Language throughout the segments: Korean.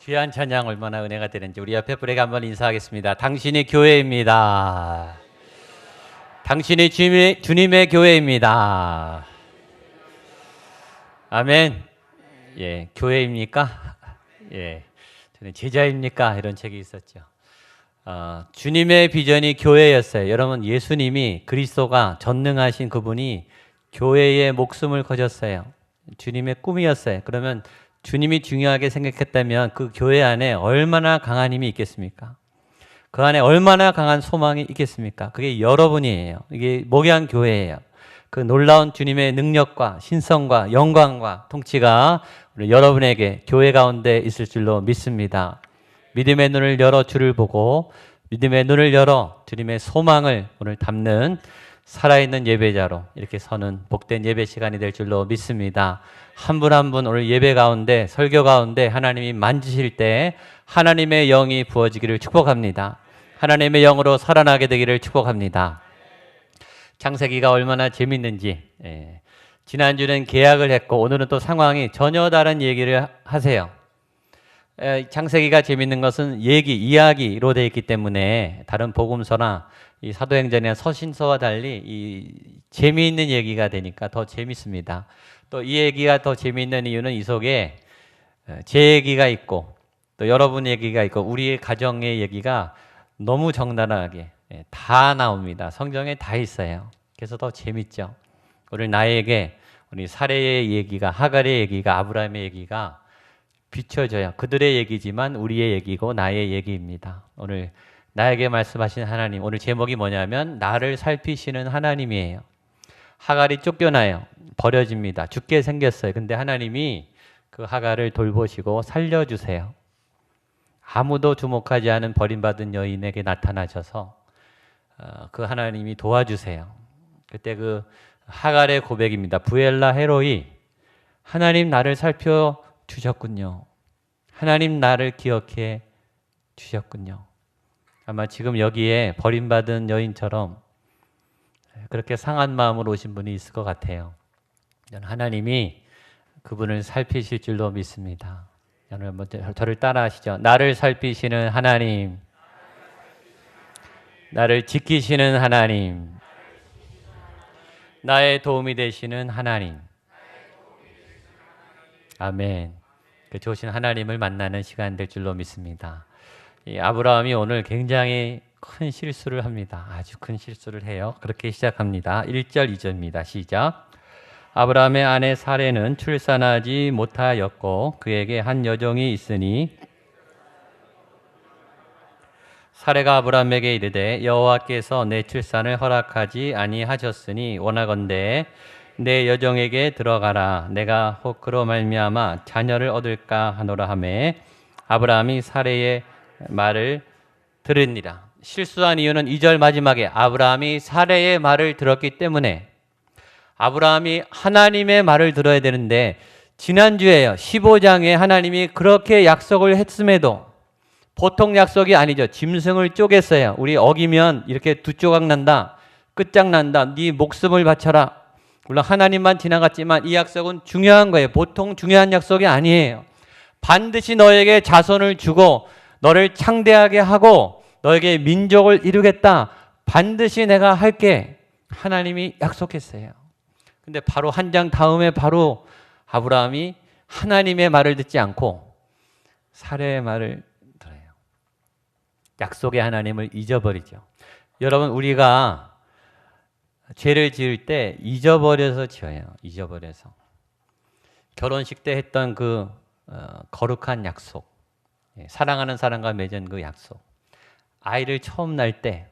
귀한 찬양 얼마나 은혜가 되는지 우리 옆에 분에게 한번 인사하겠습니다. 당신이 교회입니다. 당신이 주님의 교회입니다. 아멘. 예, 교회입니까? 예, 저는 제자입니까? 이런 책이 있었죠. 주님의 비전이 교회였어요. 여러분, 예수님이 그리스도가 전능하신 그분이 교회에 목숨을 거셨어요. 주님의 꿈이었어요. 그러면 주님이 중요하게 생각했다면 그 교회 안에 얼마나 강한 힘이 있겠습니까? 그 안에 얼마나 강한 소망이 있겠습니까? 그게 여러분이에요. 이게 목양 교회예요. 그 놀라운 주님의 능력과 신성과 영광과 통치가 우리 여러분에게 교회 가운데 있을 줄로 믿습니다. 믿음의 눈을 열어 주를 보고 믿음의 눈을 열어 주님의 소망을 오늘 담는 살아있는 예배자로 이렇게 서는 복된 예배 시간이 될 줄로 믿습니다. 한 분 한 분 오늘 예배 가운데 설교 가운데 하나님이 만지실 때 하나님의 영이 부어지기를 축복합니다. 하나님의 영으로 살아나게 되기를 축복합니다. 창세기가 얼마나 재밌는지, 지난주는 계약을 했고 오늘은 또 상황이 전혀 다른 얘기를 하세요. 창세기가 재밌는 것은 이야기로 되어 있기 때문에 다른 복음서나 이 사도행전이나 서신서와 달리 이 재미있는 얘기가 되니까 더 재밌습니다. 또 이 얘기가 더 재미있는 이유는 이 속에 제 얘기가 있고 또 여러분 얘기가 있고 우리의 가정의 얘기가 너무 적나라하게 다 나옵니다. 성경에 다 있어요. 그래서 더 재밌죠. 오늘 나에게 우리 사레의 얘기가, 하갈의 얘기가, 아브라함의 얘기가 비춰져요. 그들의 얘기지만 우리의 얘기고 나의 얘기입니다. 오늘 나에게 말씀하신 하나님, 오늘 제목이 뭐냐면 나를 살피시는 하나님이에요. 하갈이 쫓겨나요. 버려집니다. 죽게 생겼어요. 근데 하나님이 그 하갈을 돌보시고 살려주세요. 아무도 주목하지 않은 버림받은 여인에게 나타나셔서 그 하나님이 도와주세요. 그때 그 하갈의 고백입니다. 부엘라 헤로이, 하나님 나를 살펴주셨군요. 하나님 나를 기억해 주셨군요. 아마 지금 여기에 버림받은 여인처럼 그렇게 상한 마음으로 오신 분이 있을 것 같아요. 저는 하나님이 그분을 살피실 줄로 믿습니다. 여러분 저를 따라 하시죠. 나를 살피시는 하나님, 나를 지키시는 하나님, 나의 도움이 되시는 하나님. 아멘. 그 좋으신 하나님을 만나는 시간 될 줄로 믿습니다. 이 아브라함이 오늘 굉장히 큰 실수를 합니다. 아주 큰 실수를 해요. 그렇게 시작합니다. 1절, 2절입니다. 시작. 아브라함의 아내 사레는 출산하지 못하였고 그에게 한 여종이 있으니 사레가 아브라함에게 이르되 여호와께서 내 출산을 허락하지 아니하셨으니 원하건대 내 여종에게 들어가라. 내가 혹 그로 말미암아 자녀를 얻을까 하노라 하매 아브라함이 사레의 말을 들으니라. 실수한 이유는 2절 마지막에 아브라함이 사레의 말을 들었기 때문에 아브라함이 하나님의 말을 들어야 되는데 지난주에요. 15장에 하나님이 그렇게 약속을 했음에도 보통 약속이 아니죠. 짐승을 쪼갰어요. 우리 어기면 이렇게 두 조각 난다. 끝장 난다. 네 목숨을 바쳐라. 물론 하나님만 지나갔지만 이 약속은 중요한 거예요. 보통 중요한 약속이 아니에요. 반드시 너에게 자손을 주고 너를 창대하게 하고 너에게 민족을 이루겠다. 반드시 내가 할게. 하나님이 약속했어요. 근데 바로 한 장 다음에 바로 아브라함이 하나님의 말을 듣지 않고 사레의 말을 들어요. 약속의 하나님을 잊어버리죠. 여러분 우리가 죄를 지을 때 잊어버려서 지어요. 잊어버려서. 결혼식 때 했던 그 거룩한 약속, 사랑하는 사람과 맺은 그 약속, 아이를 처음 낳을 때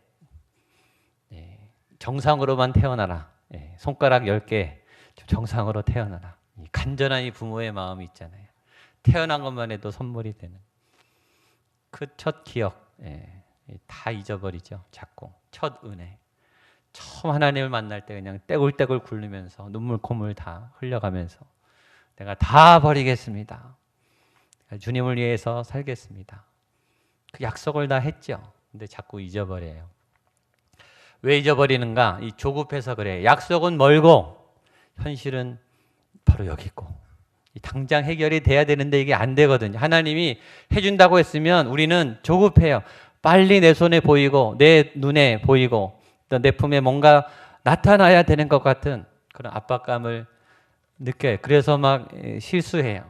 정상으로만 태어나라. 손가락 10개 정상으로 태어나라. 간절한 이 부모의 마음이 있잖아요. 태어난 것만 해도 선물이 되는 그 첫 기억 다 잊어버리죠. 자꾸 첫 은혜. 처음 하나님을 만날 때 그냥 떼굴떼굴 굴르면서 눈물 콧물 다 흘려가면서 내가 다 버리겠습니다. 주님을 위해서 살겠습니다. 그 약속을 다 했죠. 근데 자꾸 잊어버려요. 왜 잊어버리는가? 이 조급해서 그래요. 약속은 멀고 현실은 바로 여기 있고 당장 해결이 돼야 되는데 이게 안 되거든요. 하나님이 해준다고 했으면 우리는 조급해요. 빨리 내 손에 보이고 내 눈에 보이고 또 내 품에 뭔가 나타나야 되는 것 같은 그런 압박감을 느껴요. 그래서 막 실수해요.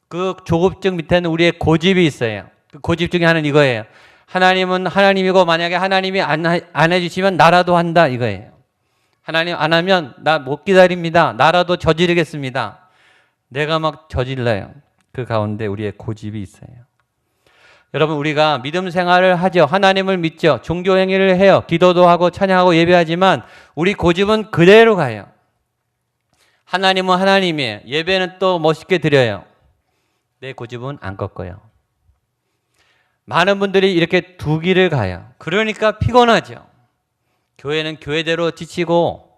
그 조급증 밑에는 우리의 고집이 있어요. 그 고집 중에 하나는 이거예요. 하나님은 하나님이고 만약에 하나님이 안 해주시면 나라도 한다 이거예요. 하나님 안 하면 나 못 기다립니다. 나라도 저지르겠습니다. 내가 막 저질러요. 그 가운데 우리의 고집이 있어요. 여러분 우리가 믿음 생활을 하죠. 하나님을 믿죠. 종교 행위를 해요. 기도도 하고 찬양하고 예배하지만 우리 고집은 그대로 가요. 하나님은 하나님이에요. 예배는 또 멋있게 드려요. 내 고집은 안 꺾어요. 많은 분들이 이렇게 두 길을 가요. 그러니까 피곤하죠. 교회는 교회대로 지치고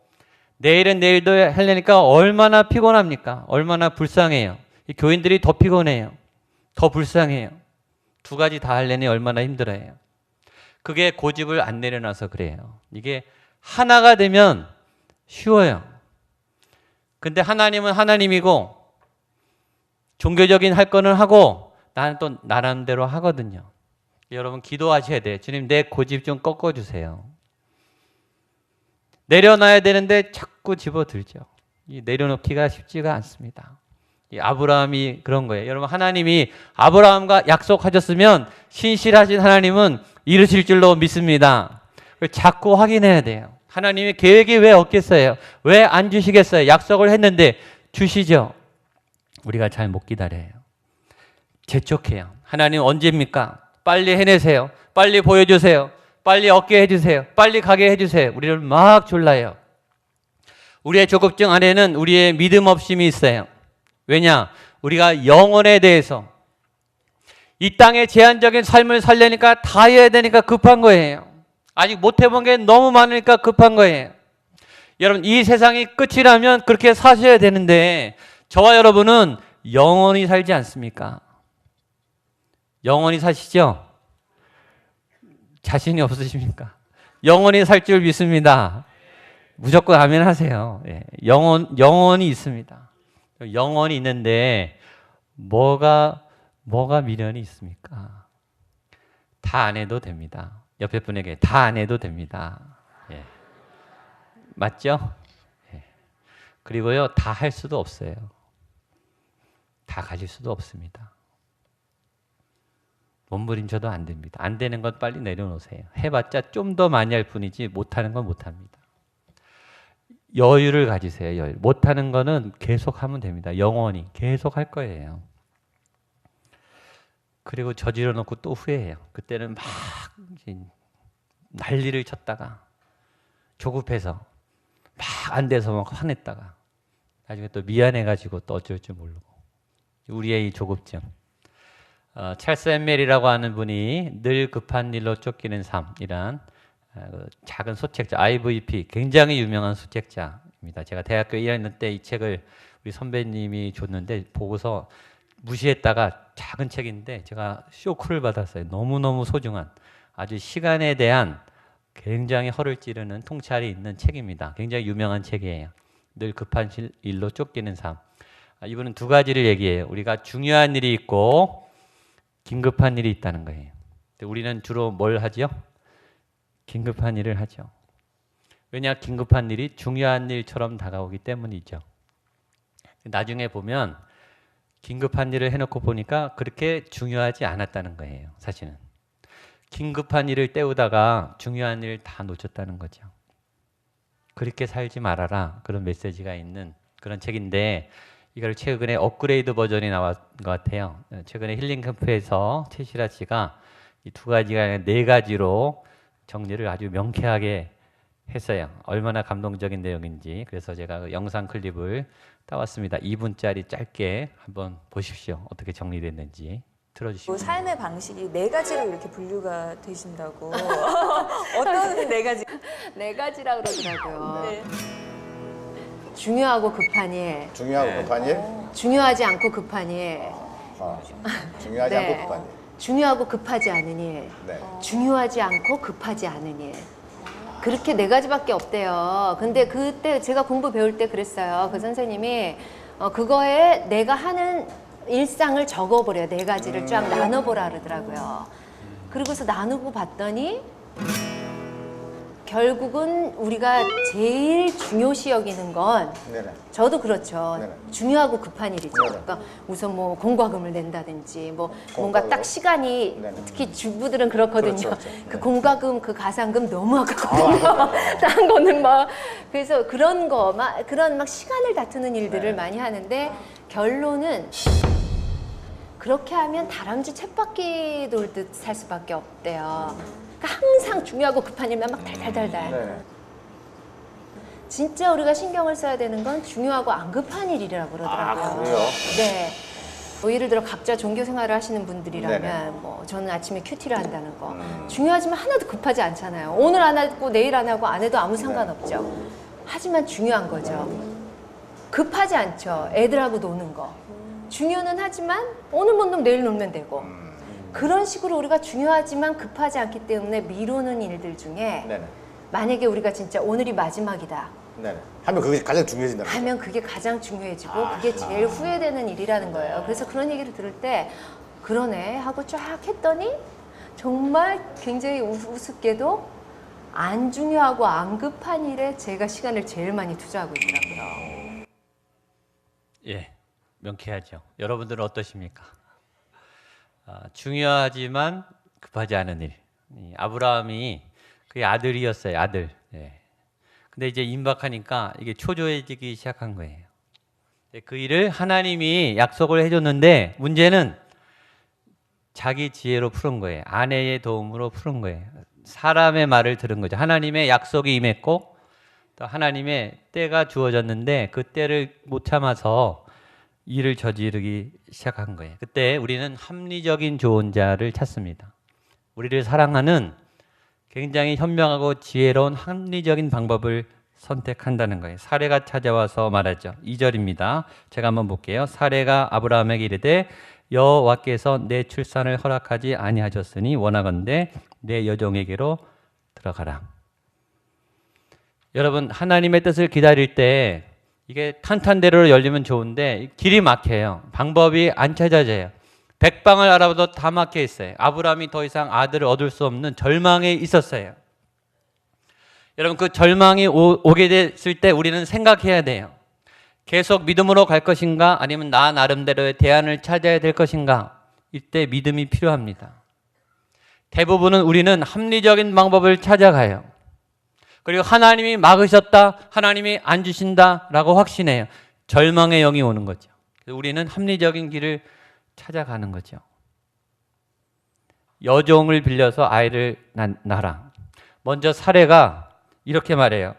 내일은 내일도 하려니까 얼마나 피곤합니까? 얼마나 불쌍해요. 이 교인들이 더 피곤해요. 더 불쌍해요. 두 가지 다 하려니 얼마나 힘들어요. 그게 고집을 안 내려놔서 그래요. 이게 하나가 되면 쉬워요. 근데 하나님은 하나님이고 종교적인 할 거는 하고 나는 또 나름대로 하거든요. 여러분 기도하셔야 돼요. 주님 내 고집 좀 꺾어주세요. 내려놔야 되는데 자꾸 집어들죠. 이 내려놓기가 쉽지가 않습니다. 이 아브라함이 그런 거예요. 여러분 하나님이 아브라함과 약속하셨으면 신실하신 하나님은 이루실 줄로 믿습니다. 자꾸 확인해야 돼요. 하나님의 계획이 왜 없겠어요? 왜 안 주시겠어요? 약속을 했는데 주시죠. 우리가 잘 못 기다려요. 재촉해요. 하나님 언제입니까? 빨리 해내세요. 빨리 보여주세요. 빨리 얻게 해주세요. 빨리 가게 해주세요. 우리를 막 졸라요. 우리의 조급증 안에는 우리의 믿음 없음이 있어요. 왜냐? 우리가 영혼에 대해서 이 땅의 제한적인 삶을 살려니까 다 해야 되니까 급한 거예요. 아직 못 해본 게 너무 많으니까 급한 거예요. 여러분 이 세상이 끝이라면 그렇게 사셔야 되는데 저와 여러분은 영원히 살지 않습니까? 영원히 사시죠? 자신이 없으십니까? 영원히 살 줄 믿습니다. 무조건 아멘 하세요. 예. 영원히 있습니다. 영원히 있는데 뭐가 미련이 있습니까? 다 안 해도 됩니다. 옆에 분에게 다 안 해도 됩니다. 예. 맞죠? 예. 그리고요 다 할 수도 없어요. 다 가질 수도 없습니다. 몸부림쳐도 안 됩니다. 안 되는 건 빨리 내려놓으세요. 해봤자 좀 더 많이 할 뿐이지 못하는 건 못합니다. 여유를 가지세요. 여유. 못하는 거는 계속 하면 됩니다. 영원히 계속 할 거예요. 그리고 저질러 놓고 또 후회해요. 그때는 막 난리를 쳤다가 조급해서 막 안 돼서 막 화냈다가 나중에 또 미안해가지고 또 어쩔 줄 모르고 우리의 이 조급증. 찰스 엠멜이라고 하는 분이 늘 급한 일로 쫓기는 삶이란 작은 소책자 IVP 굉장히 유명한 소책자입니다. 제가 대학교 1학년 때 이 책을 우리 선배님이 줬는데 보고서 무시했다가 작은 책인데 제가 쇼크를 받았어요. 너무너무 소중한 아주 시간에 대한 굉장히 허를 찌르는 통찰이 있는 책입니다. 굉장히 유명한 책이에요. 늘 급한 일로 쫓기는 삶. 이분은 두 가지를 얘기해요. 우리가 중요한 일이 있고 긴급한 일이 있다는 거예요. 우리는 주로 뭘 하죠? 긴급한 일을 하죠. 왜냐? 긴급한 일이 중요한 일처럼 다가오기 때문이죠. 나중에 보면 긴급한 일을 해놓고 보니까 그렇게 중요하지 않았다는 거예요. 사실은. 긴급한 일을 때우다가 중요한 일을 다 놓쳤다는 거죠. 그렇게 살지 말아라. 그런 메시지가 있는 그런 책인데 이걸 최근에 업그레이드 버전이 나온 것 같아요. 최근에 힐링 캠프에서 최시라 씨가 이 두 가지가 아니라 네 가지로 정리를 아주 명쾌하게 했어요. 얼마나 감동적인 내용인지. 그래서 제가 그 영상 클립을 따왔습니다. 2분짜리 짧게 한번 보십시오. 어떻게 정리됐는지 들어주시고. 삶의 방식이 네 가지로 이렇게 분류가 되신다고. 어떤 네 가지? 네 가지라 그러더라고요. 네. 중요하고 급한 일, 중요하고 급한 일? 중요하지 않고 급한 일, 중요하지 네. 않고 급한 일. 중요하고 급하지 않은 일, 네. 중요하지 않고 급하지 않은 일. 그렇게 네 가지밖에 없대요. 근데 그때 제가 공부 배울 때 그랬어요. 그 선생님이 그거에 내가 하는 일상을 적어버려요. 4가지를 쫙 나눠보라 그러더라고요. 그리고서 나누고 봤더니 결국은 우리가 제일 중요시 여기는 건 네네. 저도 그렇죠. 네네. 중요하고 급한 일이죠. 네네. 그러니까 우선 뭐 공과금을 낸다든지 뭐 뭔가 공과금. 딱 시간이 네네. 특히 주부들은 그렇거든요. 그렇죠, 그렇죠. 그 네. 공과금 그 가상금 너무 아깝거든요. 딴 거는 막 그래서 그런 거 막 그런 막 시간을 다투는 일들을 네. 많이 하는데 결론은 그렇게 하면 다람쥐 쳇바퀴 돌듯 살 수밖에 없대요. 그러니까 항상 중요하고 급한 일만 막 달달달달. 네네. 진짜 우리가 신경을 써야 되는 건 중요하고 안 급한 일이라고 그러더라고요. 아, 그래요? 네. 뭐 예를 들어 각자 종교 생활을 하시는 분들이라면 네네. 뭐 저는 아침에 큐티를 한다는 거 중요하지만 하나도 급하지 않잖아요. 오늘 안 하고 내일 안 하고 안 해도 아무 상관없죠. 하지만 중요한 거죠. 급하지 않죠. 애들하고 노는 거. 중요는 하지만 오늘 못 놀면 내일 놀면 되고 그런 식으로 우리가 중요하지만 급하지 않기 때문에 미루는 일들 중에 네네. 만약에 우리가 진짜 오늘이 마지막이다 네네. 하면 그게 가장 중요해진다. 하면 그게 가장 중요해지고 그게 제일 후회되는 일이라는 거예요. 그래서 그런 얘기를 들을 때 그러네 하고 쫙 했더니 정말 굉장히 우습게도 안 중요하고 안 급한 일에 제가 시간을 제일 많이 투자하고 있더라고요. 예, 명쾌하죠. 여러분들은 어떠십니까? 중요하지만 급하지 않은 일. 아브라함이 그의 아들이었어요. 아들. 예. 근데 이제 임박하니까 이게 초조해지기 시작한 거예요. 그 일을 하나님이 약속을 해줬는데 문제는 자기 지혜로 푸는 거예요. 아내의 도움으로 푸는 거예요. 사람의 말을 들은 거죠. 하나님의 약속이 임했고 또 하나님의 때가 주어졌는데 그 때를 못 참아서 일을 저지르기 시작한 거예요. 그때 우리는 합리적인 조언자를 찾습니다. 우리를 사랑하는 굉장히 현명하고 지혜로운 합리적인 방법을 선택한다는 거예요. 사례가 찾아와서 말하죠. 2절입니다. 제가 한번 볼게요. 사례가 아브라함에게 이르되 여호와께서 내 출산을 허락하지 아니하셨으니 원하건대 내 여종에게로 들어가라. 여러분 하나님의 뜻을 기다릴 때 이게 탄탄대로로 열리면 좋은데 길이 막혀요. 방법이 안 찾아져요. 백방을 알아봐도 다 막혀 있어요. 아브라함이 더 이상 아들을 얻을 수 없는 절망에 있었어요. 여러분 그 절망이 오게 됐을 때 우리는 생각해야 돼요. 계속 믿음으로 갈 것인가 아니면 나 나름대로의 대안을 찾아야 될 것인가. 이때 믿음이 필요합니다. 대부분은 우리는 합리적인 방법을 찾아가요. 그리고 하나님이 막으셨다, 하나님이 안 주신다라고 확신해요. 절망의 영이 오는 거죠. 그래서 우리는 합리적인 길을 찾아가는 거죠. 여종을 빌려서 아이를 낳아라. 먼저 사례가 이렇게 말해요.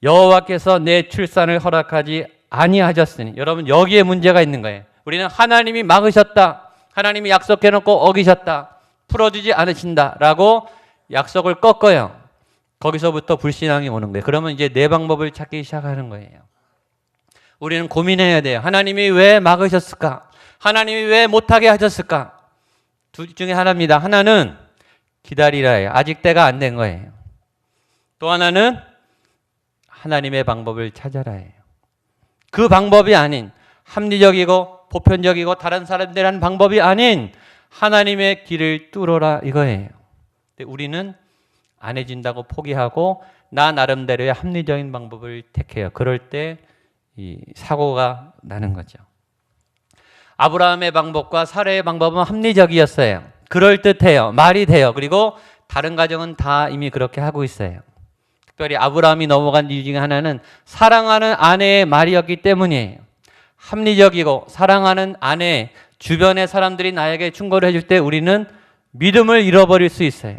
여호와께서 내 출산을 허락하지 아니하셨으니. 여러분 여기에 문제가 있는 거예요. 우리는 하나님이 막으셨다, 하나님이 약속해놓고 어기셨다, 풀어주지 않으신다라고 약속을 꺾어요. 거기서부터 불신앙이 오는 거예요. 그러면 이제 내 방법을 찾기 시작하는 거예요. 우리는 고민해야 돼요. 하나님이 왜 막으셨을까? 하나님이 왜 못하게 하셨을까? 둘 중에 하나입니다. 하나는 기다리라예요. 아직 때가 안 된 거예요. 또 하나는 하나님의 방법을 찾아라예요. 그 방법이 아닌 합리적이고 보편적이고 다른 사람들이 하는 방법이 아닌 하나님의 길을 뚫어라 이거예요. 근데 우리는 안 해진다고 포기하고 나 나름대로의 합리적인 방법을 택해요. 그럴 때 이 사고가 나는 거죠. 아브라함의 방법과 사례의 방법은 합리적이었어요. 그럴듯해요. 말이 돼요. 그리고 다른 가정은 다 이미 그렇게 하고 있어요. 특별히 아브라함이 넘어간 이유 중에 하나는 사랑하는 아내의 말이었기 때문이에요. 합리적이고 사랑하는 아내, 주변의 사람들이 나에게 충고를 해줄 때 우리는 믿음을 잃어버릴 수 있어요.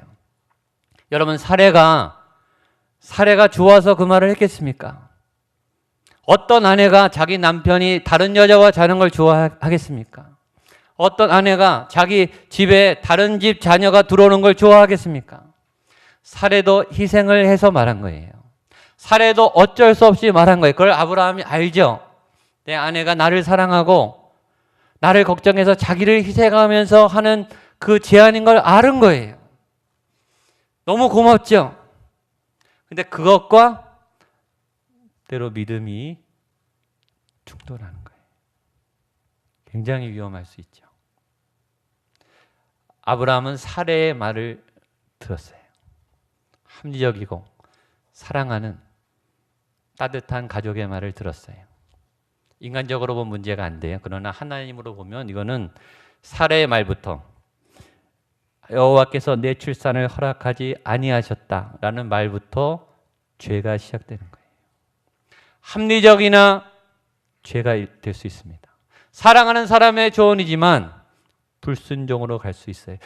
여러분 사례가 좋아서 그 말을 했겠습니까? 어떤 아내가 자기 남편이 다른 여자와 자는 걸 좋아하겠습니까? 어떤 아내가 자기 집에 다른 집 자녀가 들어오는 걸 좋아하겠습니까? 사례도 희생을 해서 말한 거예요. 사례도 어쩔 수 없이 말한 거예요. 그걸 아브라함이 알죠. 내 아내가 나를 사랑하고 나를 걱정해서 자기를 희생하면서 하는 그 제안인 걸 아는 거예요. 너무 고맙죠. 근데 그것과 때로 믿음이 충돌하는 거예요. 굉장히 위험할 수 있죠. 아브라함은 사례의 말을 들었어요. 합리적이고 사랑하는 따뜻한 가족의 말을 들었어요. 인간적으로 보면 문제가 안 돼요. 그러나 하나님으로 보면 이거는 사례의 말부터 여호와께서 내 출산을 허락하지 아니하셨다라는 말부터 죄가 시작되는 거예요. 합리적이나 죄가 될 수 있습니다. 사랑하는 사람의 조언이지만 불순종으로 갈 수 있어요.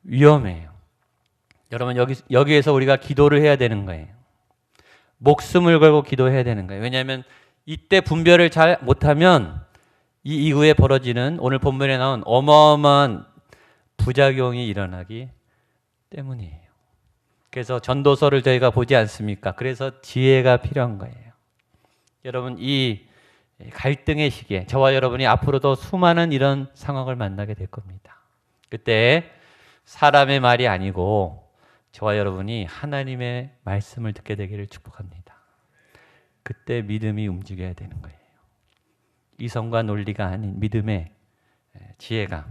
위험해요. 여러분 여기에서 우리가 기도를 해야 되는 거예요. 목숨을 걸고 기도해야 되는 거예요. 왜냐하면 이때 분별을 잘 못하면 이 이후에 벌어지는 오늘 본문에 나온 어마어마한 부작용이 일어나기 때문이에요. 그래서 전도서를 저희가 보지 않습니까? 그래서 지혜가 필요한 거예요. 여러분 이 갈등의 시기에 저와 여러분이 앞으로도 수많은 이런 상황을 만나게 될 겁니다. 그때 사람의 말이 아니고 저와 여러분이 하나님의 말씀을 듣게 되기를 축복합니다. 그때 믿음이 움직여야 되는 거예요. 이성과 논리가 아닌 믿음의 지혜가.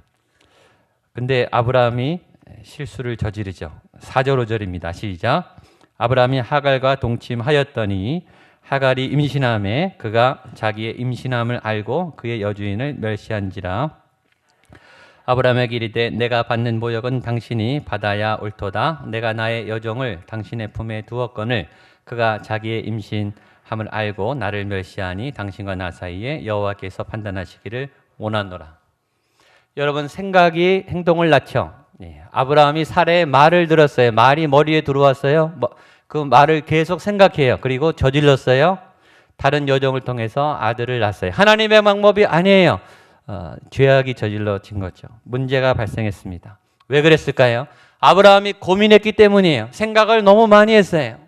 근데 아브라함이 실수를 저지르죠. 4절 5절입니다. 시작. 아브라함이 하갈과 동침하였더니 하갈이 임신함에 그가 자기의 임신함을 알고 그의 여주인을 멸시한지라. 아브라함에게 이르되 내가 받는 모욕은 당신이 받아야 옳도다. 내가 나의 여종을 당신의 품에 두었거늘 그가 자기의 임신함을 알고 나를 멸시하니 당신과 나 사이에 여호와께서 판단하시기를 원하노라. 여러분 생각이 행동을 낳죠. 아브라함이 사례의 말을 들었어요. 말이 머리에 들어왔어요. 그 말을 계속 생각해요. 그리고 저질렀어요. 다른 여종을 통해서 아들을 낳았어요. 하나님의 방법이 아니에요. 죄악이 저질러진 거죠. 문제가 발생했습니다. 왜 그랬을까요? 아브라함이 고민했기 때문이에요. 생각을 너무 많이 했어요.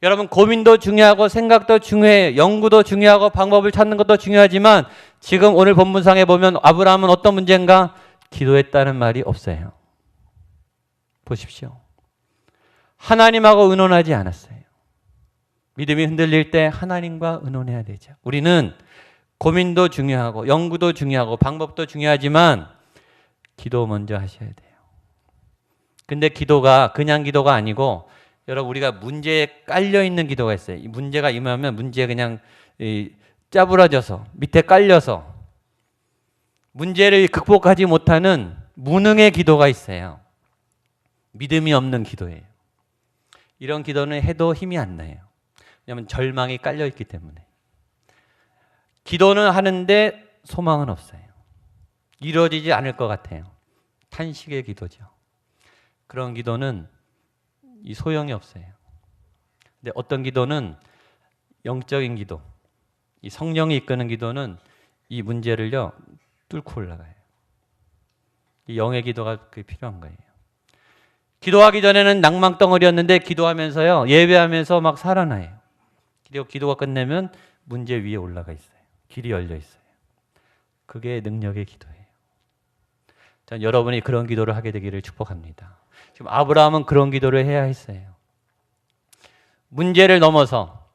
여러분 고민도 중요하고 생각도 중요해요. 연구도 중요하고 방법을 찾는 것도 중요하지만 지금 오늘 본문상에 보면 아브라함은 어떤 문제인가? 기도했다는 말이 없어요. 보십시오. 하나님하고 의논하지 않았어요. 믿음이 흔들릴 때 하나님과 의논해야 되죠. 우리는 고민도 중요하고 연구도 중요하고 방법도 중요하지만 기도 먼저 하셔야 돼요. 근데 기도가 그냥 기도가 아니고 여러분 우리가 문제에 깔려 있는 기도가 있어요. 이 문제가 임하면 문제에 그냥 짜부러져서 밑에 깔려서 문제를 극복하지 못하는 무능의 기도가 있어요. 믿음이 없는 기도예요. 이런 기도는 해도 힘이 안 나요. 왜냐하면 절망이 깔려 있기 때문에. 기도는 하는데 소망은 없어요. 이루어지지 않을 것 같아요. 탄식의 기도죠. 그런 기도는 이 소용이 없어요. 근데 어떤 기도는 영적인 기도, 이 성령이 이끄는 기도는 이 문제를요 뚫고 올라가요. 이 영의 기도가 그게 필요한 거예요. 기도하기 전에는 낭망덩어리였는데 기도하면서요 예배하면서 막 살아나요. 그리고 기도가 끝내면 문제 위에 올라가 있어요. 길이 열려 있어요. 그게 능력의 기도예요. 전 여러분이 그런 기도를 하게 되기를 축복합니다. 지금 아브라함은 그런 기도를 해야 했어요. 문제를 넘어서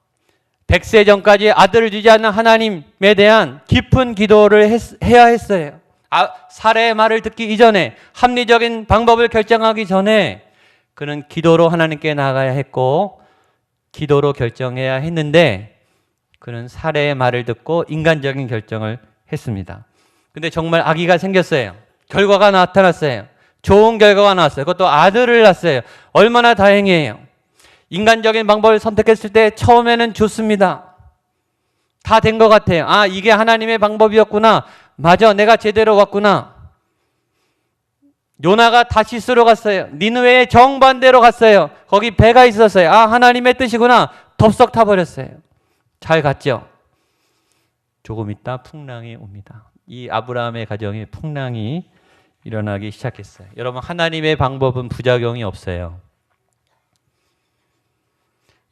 100세 전까지 아들을 주지 않는 하나님에 대한 깊은 기도를 해야 했어요. 사례의 말을 듣기 이전에 합리적인 방법을 결정하기 전에 그는 기도로 하나님께 나아가야 했고 기도로 결정해야 했는데 그는 사례의 말을 듣고 인간적인 결정을 했습니다. 근데 정말 아기가 생겼어요. 결과가 나타났어요. 좋은 결과가 나왔어요. 그것도 아들을 낳았어요. 얼마나 다행이에요. 인간적인 방법을 선택했을 때 처음에는 좋습니다. 다 된 것 같아요. 아, 이게 하나님의 방법이었구나. 맞아, 내가 제대로 왔구나. 요나가 다시스로 갔어요. 니느웨의 정반대로 갔어요. 거기 배가 있었어요. 아, 하나님의 뜻이구나. 덥석 타버렸어요. 잘 갔죠? 조금 있다 풍랑이 옵니다. 이 아브라함의 가정에 풍랑이 일어나기 시작했어요. 여러분 하나님의 방법은 부작용이 없어요.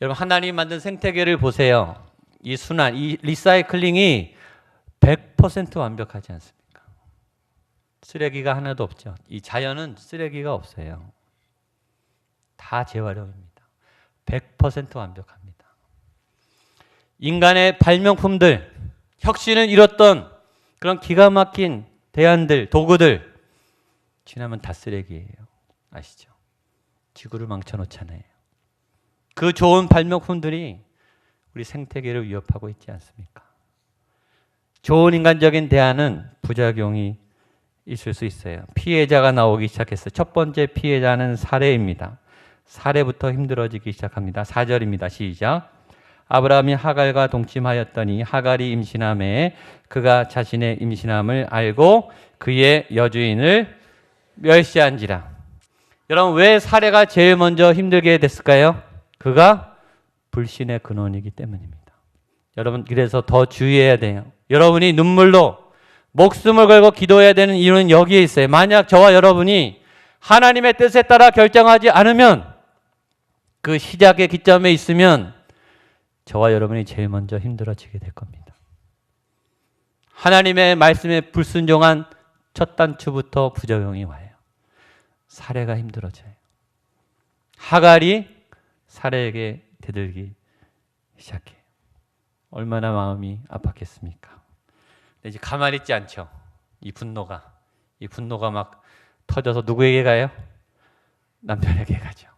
여러분 하나님 만든 생태계를 보세요. 이 순환, 이 리사이클링이 100% 완벽하지 않습니까? 쓰레기가 하나도 없죠. 이 자연은 쓰레기가 없어요. 다 재활용입니다. 100% 완벽합니다. 인간의 발명품들, 혁신을 이뤘던 그런 기가 막힌 대안들, 도구들 지나면 다 쓰레기예요. 아시죠? 지구를 망쳐놓잖아요. 그 좋은 발명품들이 우리 생태계를 위협하고 있지 않습니까? 좋은 인간적인 대안은 부작용이 있을 수 있어요. 피해자가 나오기 시작했어요. 첫 번째 피해자는 사례입니다. 사례부터 힘들어지기 시작합니다. 4절입니다. 시작. 아브라함이 하갈과 동침하였더니 하갈이 임신함에 그가 자신의 임신함을 알고 그의 여주인을 멸시한지라. 여러분, 왜 사례가 제일 먼저 힘들게 됐을까요? 그가 불신의 근원이기 때문입니다. 여러분, 그래서 더 주의해야 돼요. 여러분이 눈물로 목숨을 걸고 기도해야 되는 이유는 여기에 있어요. 만약 저와 여러분이 하나님의 뜻에 따라 결정하지 않으면, 그 시작의 기점에 있으면 저와 여러분이 제일 먼저 힘들어지게 될 겁니다. 하나님의 말씀에 불순종한 첫 단추부터 부작용이 와요. 사례가 힘들어져요. 하갈이 사례에게 대들기 시작해요. 얼마나 마음이 아팠겠습니까? 근데 이제 가만히 있지 않죠. 이 분노가 막 터져서 누구에게 가요? 남편에게 가죠.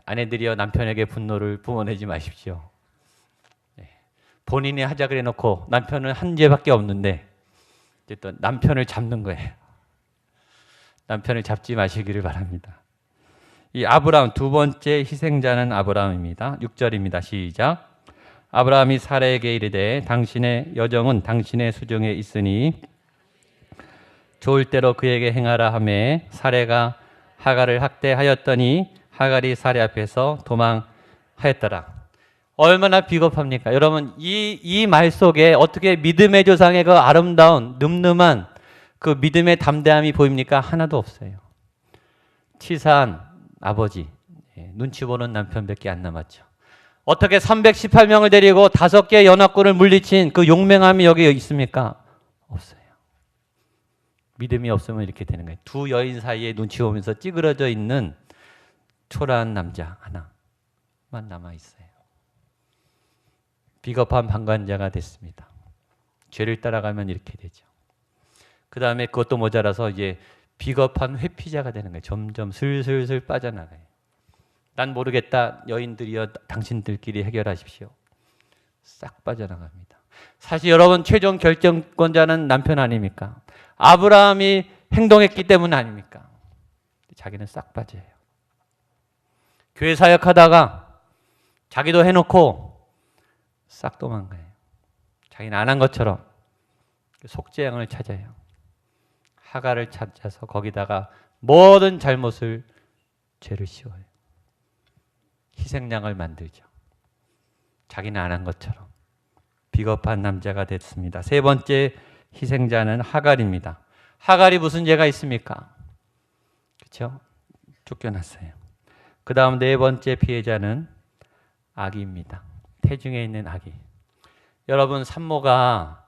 아내들이여 남편에게 분노를 뿜어내지 마십시오. 본인이 하자 그래 놓고 남편은 한 죄밖에 없는데 이제 또 남편을 잡는 거예요. 남편을 잡지 마시기를 바랍니다. 이 아브라함, 두 번째 희생자는 아브라함입니다. 6절입니다. 시작. 아브라함이 사라에게 이르되 당신의 여정은 당신의 수중에 있으니 좋을 대로 그에게 행하라 하매 사라가 하갈을 학대하였더니 하갈이 사라 앞에서 도망하였더라. 얼마나 비겁합니까? 여러분, 이 말 속에 어떻게 믿음의 조상의 그 아름다운 늠름한 그 믿음의 담대함이 보입니까? 하나도 없어요. 치사한 아버지, 눈치 보는 남편밖에 안 남았죠. 어떻게 318명을 데리고 5개의 연합군을 물리친 그 용맹함이 여기 있습니까? 없어요. 믿음이 없으면 이렇게 되는 거예요. 두 여인 사이에 눈치 보면서 찌그러져 있는 초라한 남자 하나만 남아있어요. 비겁한 방관자가 됐습니다. 죄를 따라가면 이렇게 되죠. 그 다음에 그것도 모자라서 이제 비겁한 회피자가 되는 거예요. 점점 슬슬슬 빠져나가요. 난 모르겠다. 여인들이여 당신들끼리 해결하십시오. 싹 빠져나갑니다. 사실 여러분, 최종 결정권자는 남편 아닙니까? 아브라함이 행동했기 때문 아닙니까? 자기는 싹 빠져요. 교회 사역하다가 자기도 해놓고 싹 도망가요. 자기는 안 한 것처럼 속죄양을 찾아요. 하갈을 찾아서 거기다가 모든 잘못을 죄를 씌워요. 희생양을 만들죠. 자기는 안 한 것처럼 비겁한 남자가 됐습니다. 세 번째 희생자는 하갈입니다. 하갈이 무슨 죄가 있습니까? 그렇죠? 쫓겨났어요. 그 다음 네 번째 피해자는 아기입니다. 태중에 있는 아기. 여러분, 산모가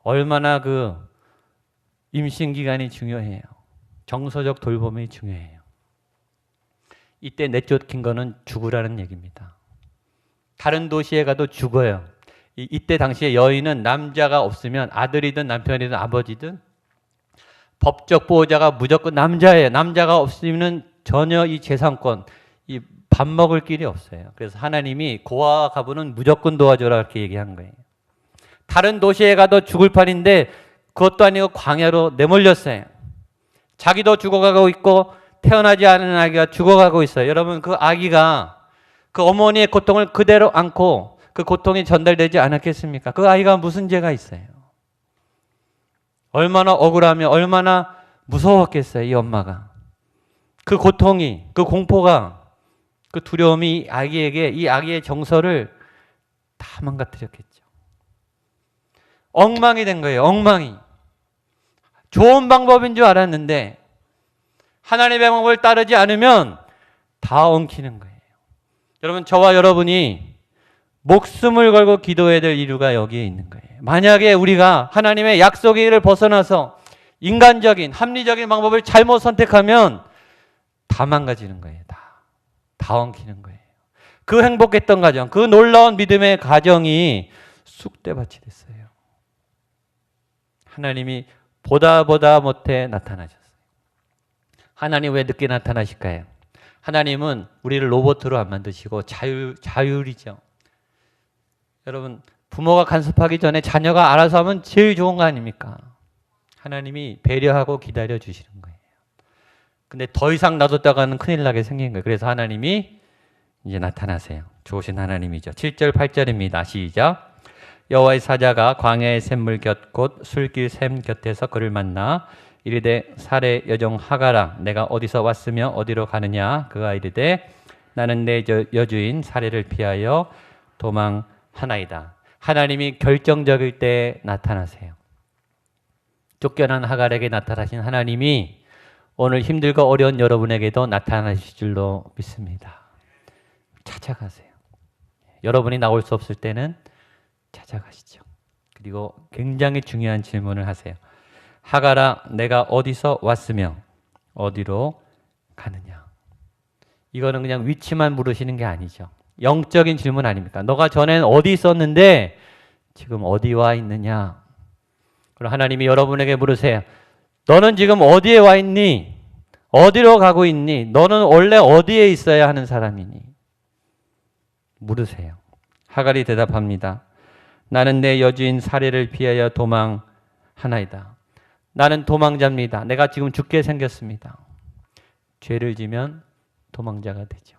얼마나 그 임신 기간이 중요해요. 정서적 돌봄이 중요해요. 이때 내쫓긴 거는 죽으라는 얘기입니다. 다른 도시에 가도 죽어요. 이때 당시에 여인은 남자가 없으면 아들이든 남편이든 아버지든 법적 보호자가 무조건 남자예요. 남자가 없으면 전혀 이 재산권, 이 밥 먹을 길이 없어요. 그래서 하나님이 고아와 가부는 무조건 도와줘라 이렇게 얘기한 거예요. 다른 도시에 가도 죽을 판인데 그것도 아니고 광야로 내몰렸어요. 자기도 죽어가고 있고 태어나지 않은 아기가 죽어가고 있어요. 여러분, 그 아기가 그 어머니의 고통을 그대로 안고 그 고통이 전달되지 않았겠습니까? 그 아이가 무슨 죄가 있어요? 얼마나 억울하며 얼마나 무서웠겠어요, 이 엄마가. 그 고통이, 그 공포가, 그 두려움이 이 아기에게, 이 아기의 정서를 다 망가뜨렸겠죠. 엉망이 된 거예요, 엉망이. 좋은 방법인 줄 알았는데 하나님의 방법을 따르지 않으면 다 엉키는 거예요. 여러분, 저와 여러분이 목숨을 걸고 기도해야 될 이유가 여기에 있는 거예요. 만약에 우리가 하나님의 약속의 길을 벗어나서 인간적인, 합리적인 방법을 잘못 선택하면 다 망가지는 거예요. 다 엉키는 거예요. 그 행복했던 가정, 그 놀라운 믿음의 가정이 쑥대밭이 됐어요. 하나님이 보다 못해 나타나셨어요. 하나님 왜 늦게 나타나실까요? 하나님은 우리를 로봇으로 안 만드시고 자율이죠. 여러분, 부모가 간섭하기 전에 자녀가 알아서 하면 제일 좋은 거 아닙니까? 하나님이 배려하고 기다려 주시는 거예요. 근데 더 이상 놔뒀다가는 큰일 나게 생긴 거예요. 그래서 하나님이 이제 나타나세요. 좋으신 하나님이죠. 7절 8절입니다. 시작. 여호와의 사자가 광야의 샘물 곁 곧 술길 샘 곁에서 그를 만나 이르되 사레 여종 하가라 내가 어디서 왔으며 어디로 가느냐. 그가 이르되 나는 내 여주인 사레를 피하여 도망하나이다. 하나님이 결정적일 때 나타나세요. 쫓겨난 하갈에게 나타나신 하나님이 오늘 힘들고 어려운 여러분에게도 나타나실 줄로 믿습니다. 찾아가세요. 여러분이 나올 수 없을 때는 찾아가시죠. 그리고 굉장히 중요한 질문을 하세요. 하갈아, 내가 어디서 왔으며 어디로 가느냐? 이거는 그냥 위치만 물으시는 게 아니죠. 영적인 질문 아닙니까? 너가 전엔 어디 있었는데 지금 어디 와 있느냐? 그럼 하나님이 여러분에게 물으세요. 너는 지금 어디에 와 있니? 어디로 가고 있니? 너는 원래 어디에 있어야 하는 사람이니? 물으세요. 하갈이 대답합니다. 나는 내 여주인 사레를 피하여 도망하나이다. 나는 도망자입니다. 내가 지금 죽게 생겼습니다. 죄를 지면 도망자가 되죠.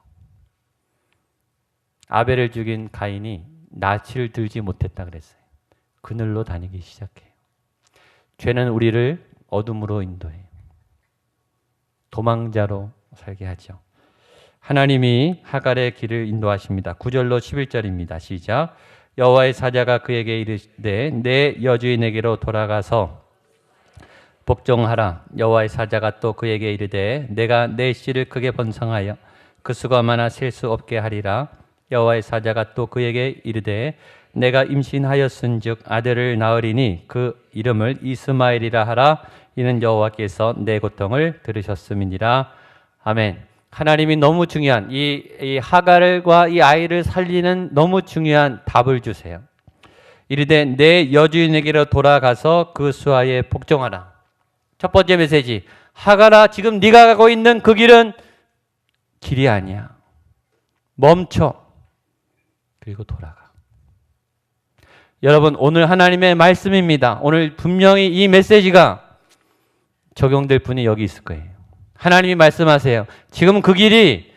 아벨을 죽인 가인이 낯을 들지 못했다 그랬어요. 그늘로 다니기 시작해요. 죄는 우리를 어둠으로 인도해요. 도망자로 살게 하죠. 하나님이 하갈의 길을 인도하십니다. 9절로 11절입니다. 시작. 여호와의 사자가 그에게 이르되 내 여주인에게로 돌아가서 복종하라. 여호와의 사자가 또 그에게 이르되 내가 내 씨를 크게 번성하여 그 수가 많아 셀 수 없게 하리라. 여호와의 사자가 또 그에게 이르되 내가 임신하였은즉 아들을 낳으리니 그 이름을 이스마엘이라 하라. 이는 여호와께서 내 고통을 들으셨음이니라. 아멘. 하나님이 너무 중요한 이 하갈과 이 아이를 살리는 너무 중요한 답을 주세요. 이르되 내 여주인에게로 돌아가서 그 수하에 복종하라. 첫 번째 메시지. 하갈아, 지금 네가 가고 있는 그 길은 길이 아니야. 멈춰. 그리고 돌아가. 여러분, 오늘 하나님의 말씀입니다. 오늘 분명히 이 메시지가 적용될 분이 여기 있을 거예요. 하나님이 말씀하세요. 지금 그 길이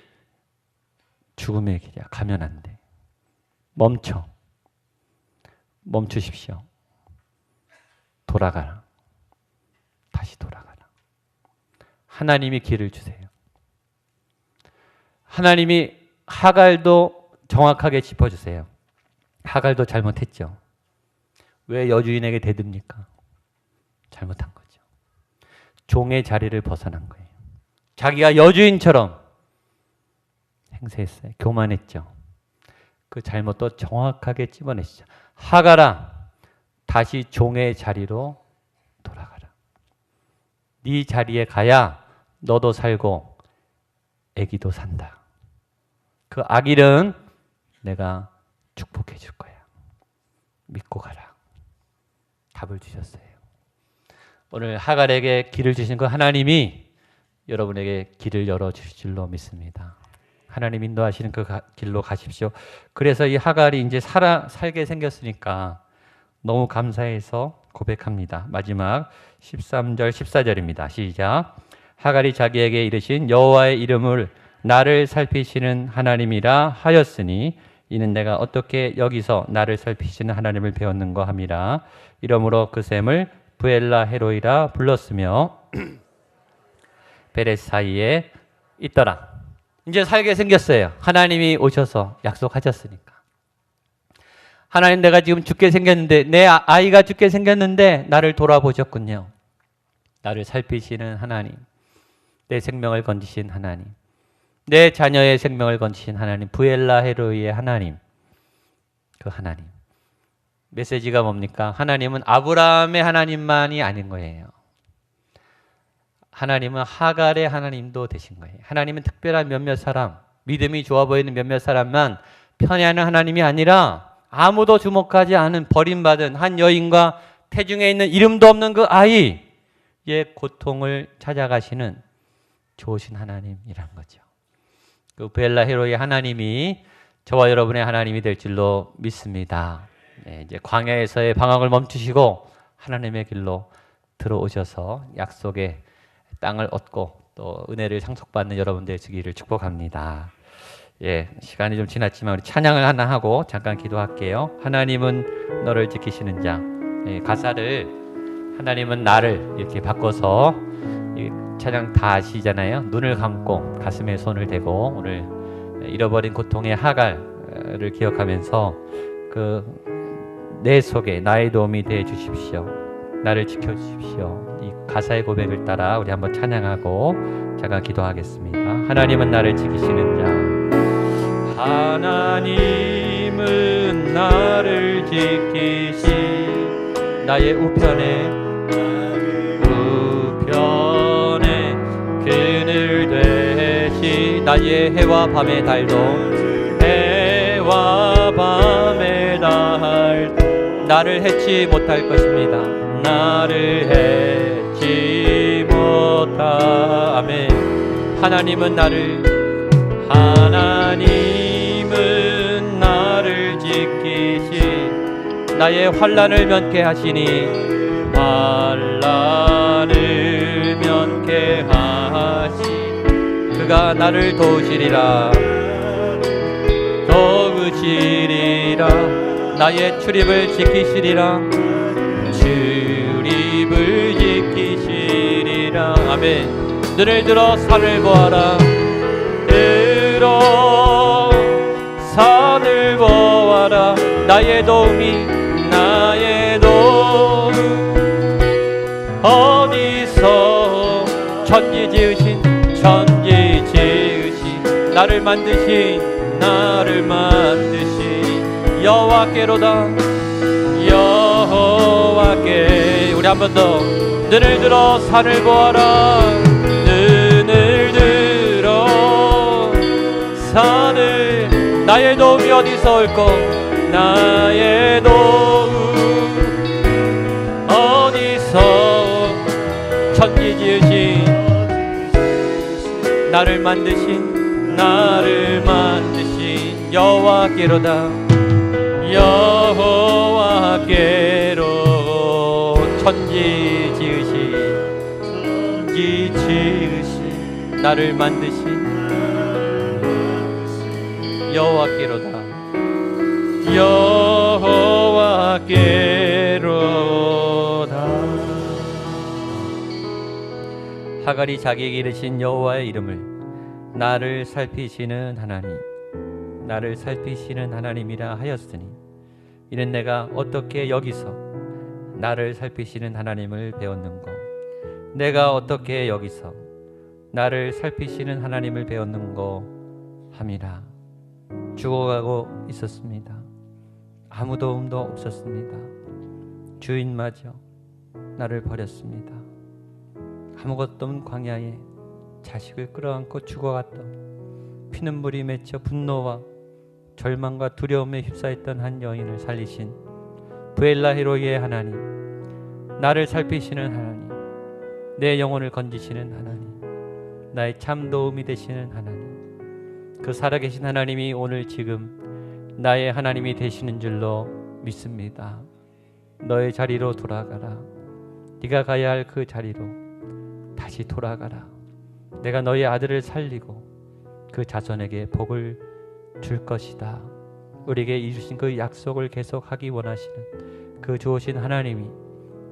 죽음의 길이야. 가면 안 돼. 멈춰. 멈추십시오. 돌아가라. 다시 돌아가라. 하나님이 길을 주세요. 하나님이 하갈도 정확하게 짚어주세요. 하갈도 잘못했죠. 왜 여주인에게 대듭니까? 잘못한 거죠. 종의 자리를 벗어난 거예요. 자기가 여주인처럼 행세했어요. 교만했죠. 그 잘못도 정확하게 찝어내시죠. 하갈아, 다시 종의 자리로 돌아가라. 네 자리에 가야 너도 살고 아기도 산다. 그 아기는 내가 축복해 줄 거야. 믿고 가라. 답을 주셨어요. 오늘 하갈에게 길을 주신 그 하나님이 여러분에게 길을 열어주실 줄로 믿습니다. 하나님 인도하시는 그 길로 가십시오. 그래서 이 하갈이 이제 살게 생겼으니까 너무 감사해서 고백합니다. 마지막 13절 14절입니다. 시작. 하갈이 자기에게 이르신 여호와의 이름을 나를 살피시는 하나님이라 하였으니 이는 내가 어떻게 여기서 나를 살피시는 하나님을 배웠는가 함이라. 이러므로 그 샘을 부엘라 헤로이라 불렀으며 베레스 사이에 있더라. 이제 살게 생겼어요. 하나님이 오셔서 약속하셨으니까. 하나님, 내가 지금 죽게 생겼는데, 내 아이가 죽게 생겼는데 나를 돌아보셨군요. 나를 살피시는 하나님, 내 생명을 건지신 하나님, 내 자녀의 생명을 건지신 하나님, 부엘라 헤로이의 하나님, 그 하나님. 메시지가 뭡니까? 하나님은 아브라함의 하나님만이 아닌 거예요. 하나님은 하갈의 하나님도 되신 거예요. 하나님은 특별한 몇몇 사람, 믿음이 좋아 보이는 몇몇 사람만 편애하는 하나님이 아니라 아무도 주목하지 않은 버림받은 한 여인과 태중에 있는 이름도 없는 그 아이의 고통을 찾아가시는 좋으신 하나님이란 거죠. 그 부엘라 헤로의 하나님이 저와 여러분의 하나님이 될 줄로 믿습니다. 네, 이제 광야에서의 방황을 멈추시고 하나님의 길로 들어오셔서 약속의 땅을 얻고 또 은혜를 상속받는 여러분 되시기를 축복합니다. 예, 시간이 좀 지났지만 우리 찬양을 하나 하고 잠깐 기도할게요. 하나님은 너를 지키시는 자. 예, 가사를 하나님은 나를 이렇게 바꿔서 이 찬양 다 아시잖아요. 눈을 감고 가슴에 손을 대고 오늘 잃어버린 고통의 하갈을 기억하면서 그 내 속에 나의 도움이 되어 주십시오. 나를 지켜 주십시오. 이 가사의 고백을 따라 우리 한번 찬양하고 잠깐 기도하겠습니다. 하나님은 나를 지키시는 자. 하나님은 나를 지키시 나의 우편에 그늘 되시 나의 해와 밤의 달도 해와 밤의 달 나를 해치 못할 것입니다. 나를 해치 못하 아멘. 하나님은 나를 지키시 나의 환난을 면케 하시니 환난을 면케 하시 그가 나를 도우시리라 나의 출입을 지키시리라 출입을 지키시리라 아멘. 눈을 들어 산을 보아라 들어 산을 보아라 나의 도움 어디서 천지 지으신 나를 만드신 여호와께로다 여호와께 우리 한 번 더 눈을 들어 산을 보아라 눈을 들어 산을 나의 도움이 어디서 올꼬 나의 도움 어디서 천지 지으신 나를 만드신 여호와께로다 여호와께로 천지 지으신 나를 만드신 여호와께로다 하갈이 자기에게 이르신 여호와의 이름을 나를 살피시는 하나님이라 하였으니 이는 내가 어떻게 여기서 나를 살피시는 하나님을 배웠는고 내가 어떻게 여기서 나를 살피시는 하나님을 배웠는고 함이라. 죽어가고 있었습니다. 아무 도움도 없었습니다. 주인마저 나를 버렸습니다. 아무것도 없는 광야에 자식을 끌어안고 죽어갔던 피눈물이 맺혀 분노와 절망과 두려움에 휩싸였던 한 여인을 살리신 부엘라 헤로이의 하나님, 나를 살피시는 하나님, 내 영혼을 건지시는 하나님, 나의 참 도움이 되시는 하나님, 그 살아계신 하나님이 오늘 지금 나의 하나님이 되시는 줄로 믿습니다. 너의 자리로 돌아가라. 네가 가야 할 그 자리로 다시 돌아가라. 내가 너의 아들을 살리고 그 자손에게 복을 줄 것이다. 우리에게 이루신 그 약속을 계속하기 원하시는 그 좋으신 하나님이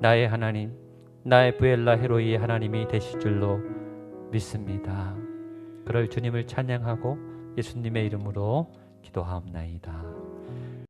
나의 하나님, 나의 부엘라 헤로이의 하나님이 되실 줄로 믿습니다. 그럴 주님을 찬양하고 예수님의 이름으로 기도하옵나이다.